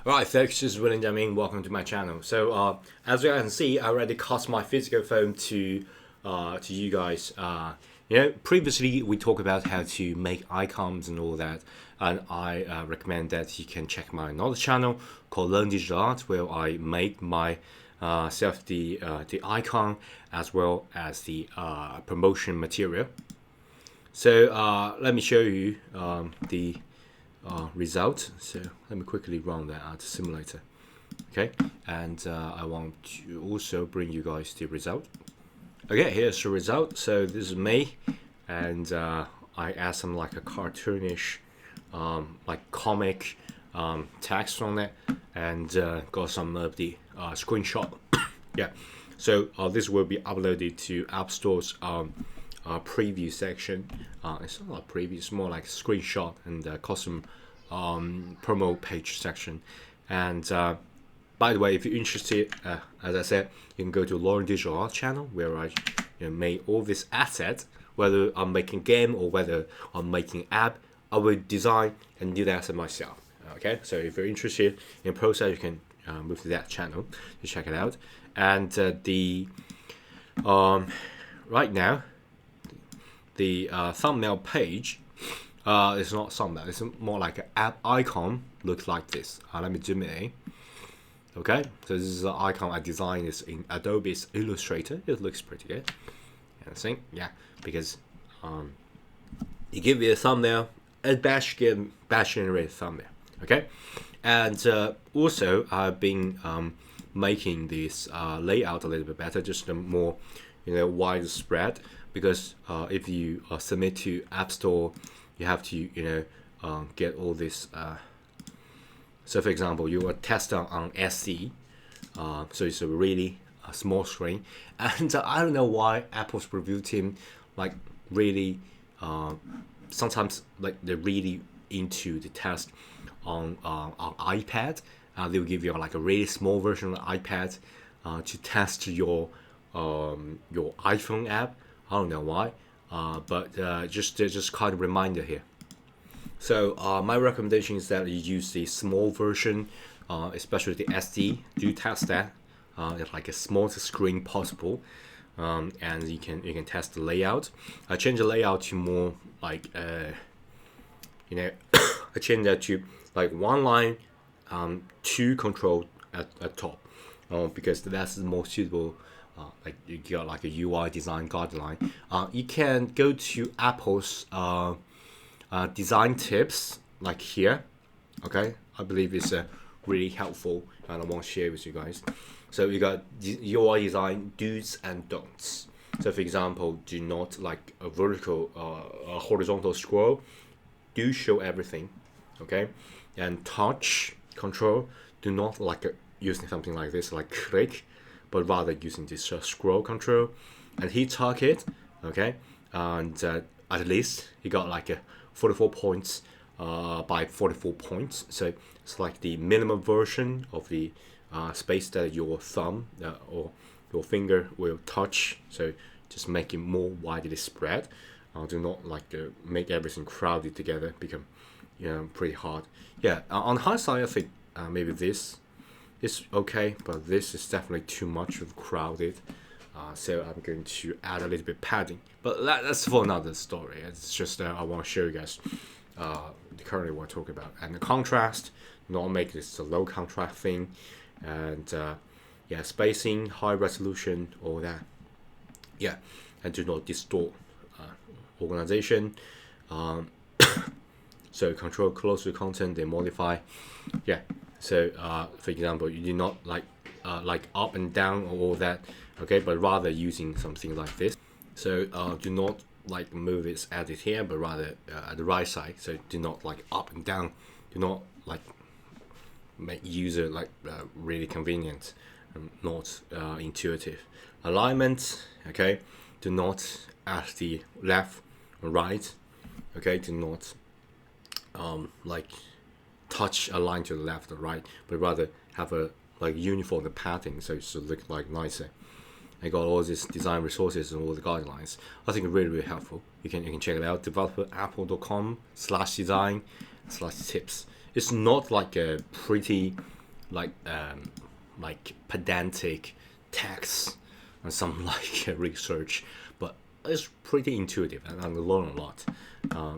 Alright folks, this is William Jamin, welcome to my channel. So as you can see, I already cast my physical phone to you guys. Previously we talked about how to make icons and all that, and I recommend that you can check my another channel called Learn Digital Art, where I make my self the icon as well as the promotion material. So let me show you the result. So let me quickly run that out simulator. Okay, and I want to also bring you guys the result. Okay, here's the result. So this is me, and I add some like a cartoonish like comic text on it, and got some of the screenshot. Yeah, so this will be uploaded to App Store's preview section. It's not like preview, it's more like screenshot and custom promo page section. And by the way, if you're interested, as I said, you can go to Learn Digital Art channel, where I made all this assets. Whether I'm making game or whether I'm making app, I will design and do that myself. Okay, so if you're interested in process, you can move to that channel to check it out. And right now, the thumbnail page is not thumbnail, it's more like an app icon. Looks like this. Let me zoom in. Okay, so this is the icon I designed this in Adobe's Illustrator. It looks pretty good. I think, yeah, because you give it a thumbnail, a bash generated thumbnail. Okay, and also I've been making this layout a little bit better, just a more widespread, because if you submit to App Store, you have to get all this. So for example, you will test on SC, so it's a really small screen, and I don't know why Apple's review team like really sometimes like they're really into the test on iPad. They will give you like a really small version of the iPad to test your iPhone app. I don't know why, but just kind of reminder here. So my recommendation is that you use the small version, especially the SD. Do test that at like a smallest screen possible, and you can test the layout. I change the layout to more like I change that to like one line, two control at top, because that's the most suitable. Like you got like a UI design guideline. You can go to Apple's design tips like here. Okay, I believe it's really helpful, and I want to share with you guys. So you got UI design do's and don'ts. So for example, do not like a vertical a horizontal scroll. Do show everything. Okay, and touch control, do not like using something like this, like click, but rather using this scroll control. And hit target. Okay, and at least you got like a 44 points by 44 points. So it's like the minimum version of the space that your thumb or your finger will touch. So just make it more widely spread. Do not like make everything crowded together, become pretty hard. Yeah, on the high side I think maybe this is okay, but this is definitely too much of crowded. So I'm going to add a little bit padding, but that's for another story. It's just I want to show you guys currently what we're talking about. And the contrast, not make this a low contrast thing, and yeah, spacing, high resolution, all that. Yeah, and do not distort organization. So control close to content, then modify. Yeah, so for example, you do not like up and down or all that. Okay, but rather using something like this. So do not like move its edit here, but rather at the right side. So do not like up and down. Do not like make user like really convenient and not intuitive. Alignment. Okay, do not add the left or right. Okay, do not like touch a line to the left or right, but rather have a like uniform pattern, so it should look like nicer. I got all these design resources and all the guidelines. I think really, really helpful. You can check it out. Developerapple.com/design/tips. It's not like a pretty like pedantic text and some like research, but it's pretty intuitive and I learn a lot.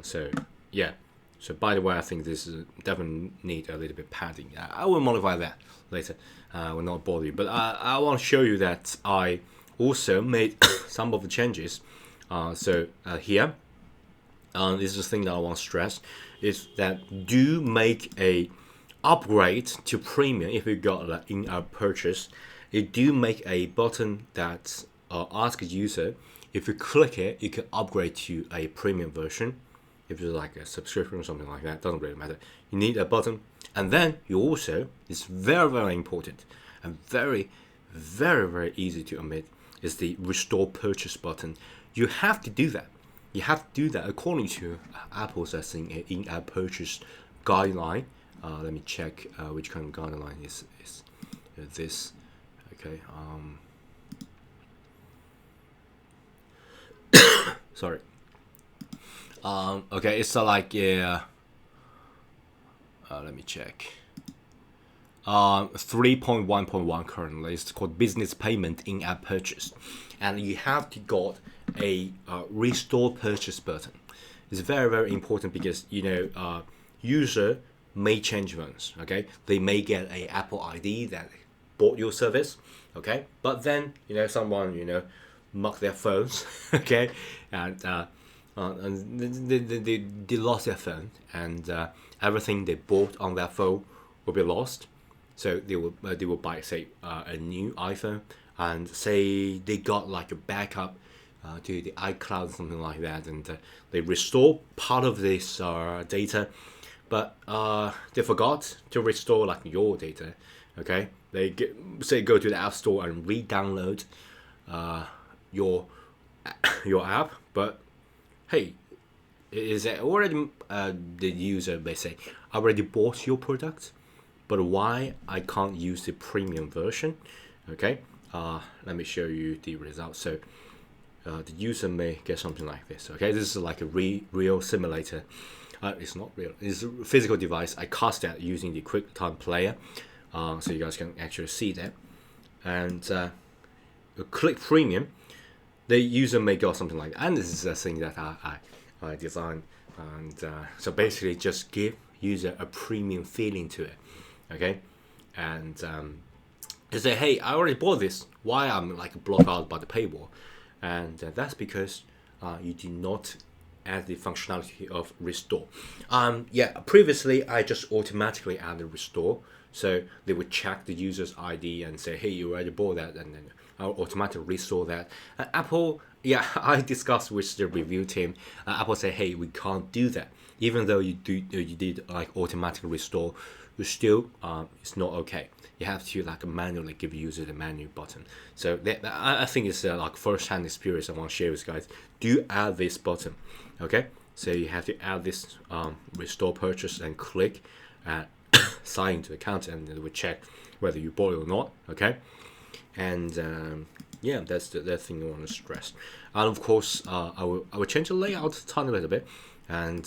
So yeah. So by the way, I think this is definitely need a little bit padding. I will modify that later. I will not bother you, but I want to show you that I also made some of the changes. So here, this is the thing that I want to stress is that do make a upgrade to premium if you got an in-app purchase. It do make a button that asks user if you click it, you can upgrade to a premium version. If it's like a subscription or something like that, doesn't really matter. You need a button, and then you also, it's very, very important and very, very, very easy to omit, is the restore purchase button. You have to do that. You have to do that according to Apple's in-app purchase guideline. Let me check which kind of guideline is this. Okay. Sorry. Okay, it's like let me check. 3.1.1 currently. It's called business payment in-app purchase, and you have to got a restore purchase button. It's very, very important because user may change phones. Okay, they may get a Apple ID that bought your service. Okay, but then someone mark their phones. Okay, and they lost their phone, and everything they bought on that phone will be lost. So they will buy, say, a new iPhone, and say they got like a backup to the iCloud, something like that, and they restore part of this data, but they forgot to restore like your data. Okay, they go to the App Store and re-download your app, but hey, is it already the user may say I already bought your product, but why I can't use the premium version? Okay, let me show you the results. So the user may get something like this. Okay, this is like a real simulator. It's not real, it's a physical device. I cast that using the QuickTime player, so you guys can actually see that. And click premium, the user may go something like that. And this is a thing that I designed, and so basically just give user a premium feeling to it. Okay, and you say, hey, I already bought this, why I'm like blocked out by the paywall? And that's because you do not add the functionality of restore. Previously I just automatically added restore, so they would check the user's ID and say, hey, you already bought that, and then I'll automatically restore that. Apple, I discussed with the review team. Apple said, hey, we can't do that. Even though you did like automatic restore, you still it's not okay. You have to like manually give user the menu button. So I think it's like first-hand experience I want to share with you guys. Do add this button. Okay, so you have to add this restore purchase and click and sign into the account, and it will check whether you bought it or not. Okay, and that's the thing I want to stress. And of course, I will change the layout a tiny little bit. And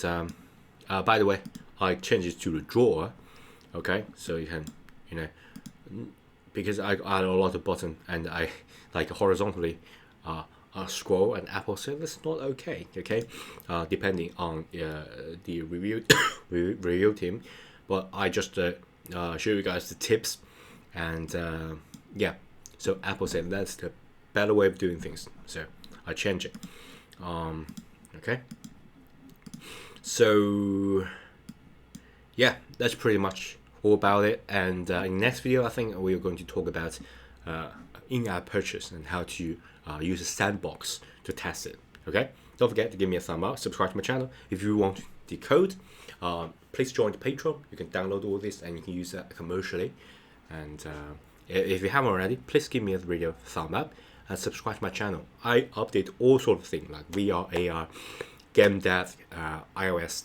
by the way, I changed it to the drawer. Okay, so you can because I add a lot of button and I like horizontally scroll, and Apple said that's not okay. Okay, depending on the review team, but I just show you guys the tips, and so Apple said that's the better way of doing things, so I change it. Okay, so that's pretty much all about it. And in the next video, I think we are going to talk about in-app purchase and how to use a sandbox to test it. Okay, don't forget to give me a thumb up, subscribe to my channel. If you want the code, please join the Patreon. You can download all this and you can use that commercially. And if you haven't already, please give me a video thumb up and subscribe to my channel. I update all sorts of things like VR, AR, game dev, iOS,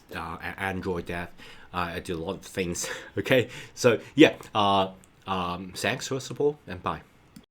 Android dev. I do a lot of things. Okay, so thanks for the support, and bye.